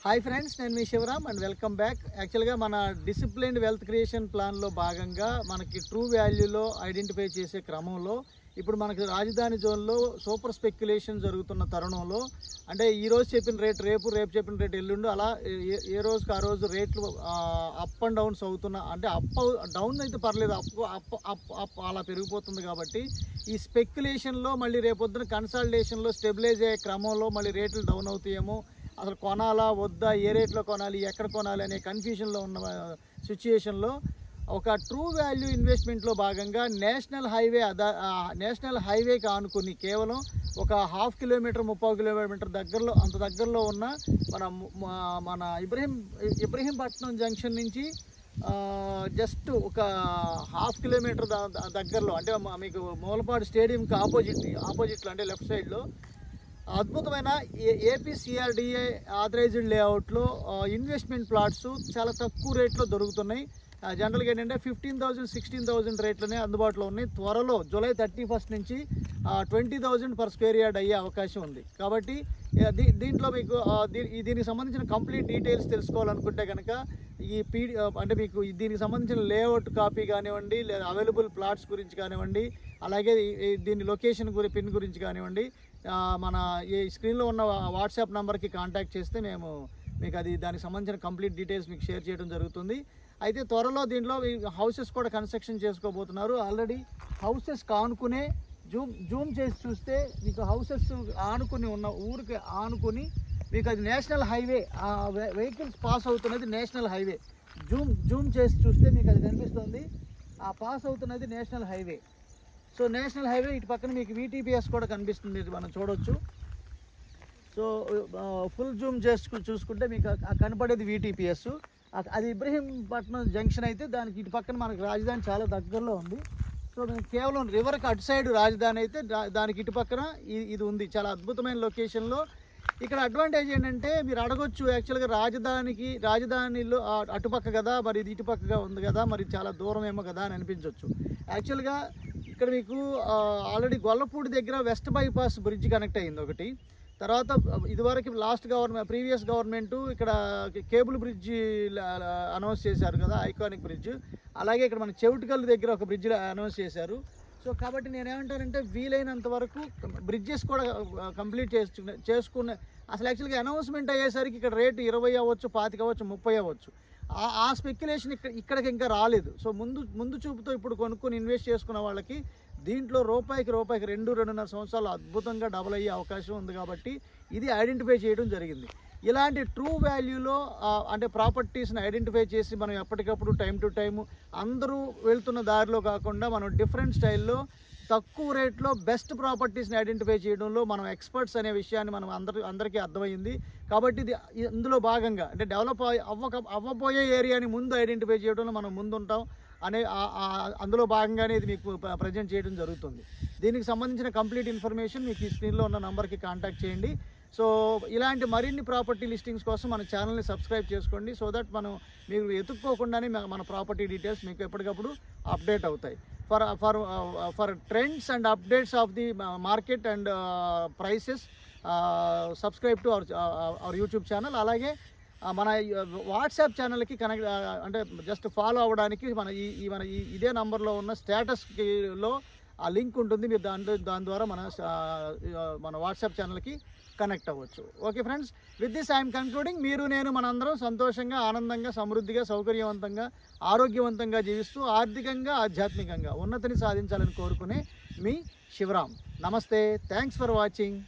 Hi friends, నేను మీ Shivaram and welcome back. యాక్చువల్గా మన డిసిప్లిన్డ్ వెల్త్ క్రియేషన్ ప్లాన్లో భాగంగా మనకి ట్రూ వాల్యూలో ఐడెంటిఫై చేసే క్రమంలో ఇప్పుడు మనకి రాజధాని జోన్లో సూపర్ స్పెక్యులేషన్ జరుగుతున్న తరుణంలో, అంటే ఈరోజు చెప్పిన రేట్ రేపు చెప్పిన రేట్ ఎల్లుండు, అలా ఏ రోజుకి ఆ రోజు రేట్లు అప్ అండ్ డౌన్స్ అవుతున్న, అంటే డౌన్ అయితే పర్లేదు, అప్ అలా పెరిగిపోతుంది. కాబట్టి ఈ స్పెక్యులేషన్లో మళ్ళీ రేపొద్దున కన్సాలిడేషన్లో స్టెబిలైజ్ అయ్యే క్రమంలో మళ్ళీ రేట్లు డౌన్ అవుతాయేమో, అసలు కొనాలా వద్దా, ఏ రేట్లో కొనాలి, ఎక్కడ కొనాలి అనే కన్ఫ్యూజన్లో ఉన్న సిచ్యుయేషన్లో ఒక ట్రూ వాల్యూ ఇన్వెస్ట్మెంట్లో భాగంగా నేషనల్ హైవేకి ఆనుకుని కేవలం ఒక 1/2 కిలోమీటర్ 30 కిలోమీటర్ దగ్గరలో, అంత దగ్గరలో ఉన్న మన ఇబ్రహీంపట్నం జంక్షన్ నుంచి జస్ట్ ఒక 1/2 కిలోమీటర్ దగ్గరలో, అంటే మీకు మూలపాడు స్టేడియంకి ఆపోజిట్లో, అంటే లెఫ్ట్ సైడ్లో అద్భుతమైన ఏపీసీఆర్డీఏ ఆథరైజ్డ్ లేఅవుట్లో ఇన్వెస్ట్మెంట్ ప్లాట్స్ చాలా తక్కువ రేట్లో దొరుకుతున్నాయి. జనరల్గా ఏంటంటే 15,000 16,000 రేట్లనే అందుబాటులో ఉన్నాయి. త్వరలో జూలై 31 నుంచి 20,000 పర్ స్క్వేర్ యార్డ్ అయ్యే అవకాశం ఉంది. కాబట్టి దీంట్లో మీకు దీనికి సంబంధించిన కంప్లీట్ డీటెయిల్స్ తెలుసుకోవాలనుకుంటే కనుక అంటే మీకు దీనికి సంబంధించిన లేఅవుట్ కాపీ కానివ్వండి, లేదా అవైలబుల్ ప్లాట్స్ గురించి కానివ్వండి, అలాగే దీని లొకేషన్ పిన్ గురించి కానివ్వండి, మన ఈ స్క్రీన్లో ఉన్న వాట్సాప్ నెంబర్కి కాంటాక్ట్ చేస్తే మేము మీకు దానికి సంబంధించిన కంప్లీట్ డీటెయిల్స్ మీకు షేర్ చేయడం జరుగుతుంది. అయితే త్వరలో దీంట్లో హౌసెస్ కూడా కన్స్ట్రక్షన్ చేసుకోబోతున్నారు. ఆల్రెడీ హౌసెస్ ఆనుకునే జూమ్ చేసి చూస్తే మీకు హౌసెస్ ఆనుకుని ఉన్న ఊరికి ఆనుకుని మీకు అది నేషనల్ హైవే, వెహికల్స్ పాస్ అవుతున్నది నేషనల్ హైవే. జూమ్ చేసి చూస్తే మీకు అది కనిపిస్తుంది, ఆ పాస్ అవుతున్నది national highway. So national highway ఇటు పక్కన మీకు VTPS కూడా కనిపిస్తుంది, మనం చూడవచ్చు. సో ఫుల్ జూమ్ చూసుకుంటే మీకు కనపడేది VTPS. అది ఇబ్రహీంపట్నం జంక్షన్ అయితే దానికి ఇటు పక్కన మనకు రాజధాని చాలా దగ్గరలో ఉంది. సో కేవలం రివర్కి అటు సైడ్ రాజధాని అయితే దానికి ఇటు పక్కన ఇది ఉంది, చాలా అద్భుతమైన లొకేషన్లో. ఇక్కడ అడ్వాంటేజ్ ఏంటంటే మీరు అడగొచ్చు, యాక్చువల్గా రాజధానిలో అటుపక్క కదా, మరి ఇది ఇటుపక్కగా ఉంది కదా, మరి చాలా దూరం ఏమో కదా అని అనిపించవచ్చు. యాక్చువల్గా ఇక్కడ మీకు ఆల్రెడీ గొల్లపూడి దగ్గర వెస్ట్ బైపాస్ బ్రిడ్జ్ కనెక్ట్ అయింది ఒకటి. తర్వాత ఇదివరకు ప్రీవియస్ గవర్నమెంట్ ఇక్కడ కేబుల్ బ్రిడ్జ్ అనౌన్స్ చేశారు కదా, ఐకానిక్ బ్రిడ్జ్. అలాగే ఇక్కడ మన చెవిటికల్ దగ్గర ఒక బ్రిడ్జ్ అనౌన్స్ చేశారు. సో కాబట్టి నేనేమంటానంటే వీలైనంత వరకు బ్రిడ్జెస్ కూడా కంప్లీట్ చేసుకునే, అసలు యాక్చువల్గా అనౌన్స్మెంట్ అయ్యేసరికి ఇక్కడ రేటు 20 అవ్వచ్చు, 25 అవ్వచ్చు, 30 అవ్వచ్చు. ఆ స్పెక్యులేషన్ ఇక్కడికి ఇంకా రాలేదు. సో ముందు చూపుతో ఇప్పుడు కొనుక్కొని ఇన్వెస్ట్ చేసుకున్న వాళ్ళకి దీంట్లో రూపాయికి 2-2.5 సంవత్సరాలు అద్భుతంగా డబుల్ అయ్యే అవకాశం ఉంది. కాబట్టి ఇది ఐడెంటిఫై చేయడం జరిగింది. ఇలాంటి ట్రూ వాల్యూలో అంటే ప్రాపర్టీస్ని ఐడెంటిఫై చేసి మనం ఎప్పటికప్పుడు టైం టు టైము అందరూ వెళ్తున్న దారిలో కాకుండా మనం డిఫరెంట్ స్టైల్లో తక్కువ రేట్లో బెస్ట్ ప్రాపర్టీస్ని ఐడెంటిఫై చేయడంలో మనం ఎక్స్పర్ట్స్ అనే విషయాన్ని మనం అందరికీ అర్థమైంది. కాబట్టి ఇందులో భాగంగా అంటే డెవలప్ అవ్వబోయే ఏరియాని ముందు ఐడెంటిఫై చేయడంలో మనం ముందుంటాం అనే అందులో భాగంగానే ఇది మీకు ప్రజెంట్ చేయడం జరుగుతుంది. దీనికి సంబంధించిన కంప్లీట్ ఇన్ఫర్మేషన్ మీకు ఈ స్క్రీన్లో ఉన్న నెంబర్కి కాంటాక్ట్ చేయండి. సో ఇలాంటి మరిన్ని ప్రాపర్టీ లిస్టింగ్స్ కోసం మన ఛానల్ని సబ్స్క్రైబ్ చేసుకోండి. సో దట్ మీరు ఎత్తుక్కోకుండానే మన ప్రాపర్టీ డీటెయిల్స్ మీకు ఎప్పటికప్పుడు అప్డేట్ అవుతాయి. For trends and updates of the market and prices subscribe to our YouTube channel. అలాగే మన వాట్సాప్ ఛానల్కి కనెక్ట్, అంటే జస్ట్ ఫాలో అవ్వడానికి మన ఇదే నంబర్లో ఉన్న స్టేటస్లో ఆ లింక్ ఉంటుంది. మీరు దాని ద్వారా మన వాట్సాప్ ఛానల్కి కనెక్ట్ అవ్వచ్చు. Okay friends, with this I'm concluding. నేను మనందరం సంతోషంగా, ఆనందంగా, సమృద్ధిగా, సౌకర్యవంతంగా, ఆరోగ్యవంతంగా జీవిస్తూ ఆర్థికంగా, ఆధ్యాత్మికంగా ఉన్నతిని సాధించాలని కోరుకునే మీ శివరామ్. నమస్తే, థ్యాంక్స్ ఫర్ వాచింగ్.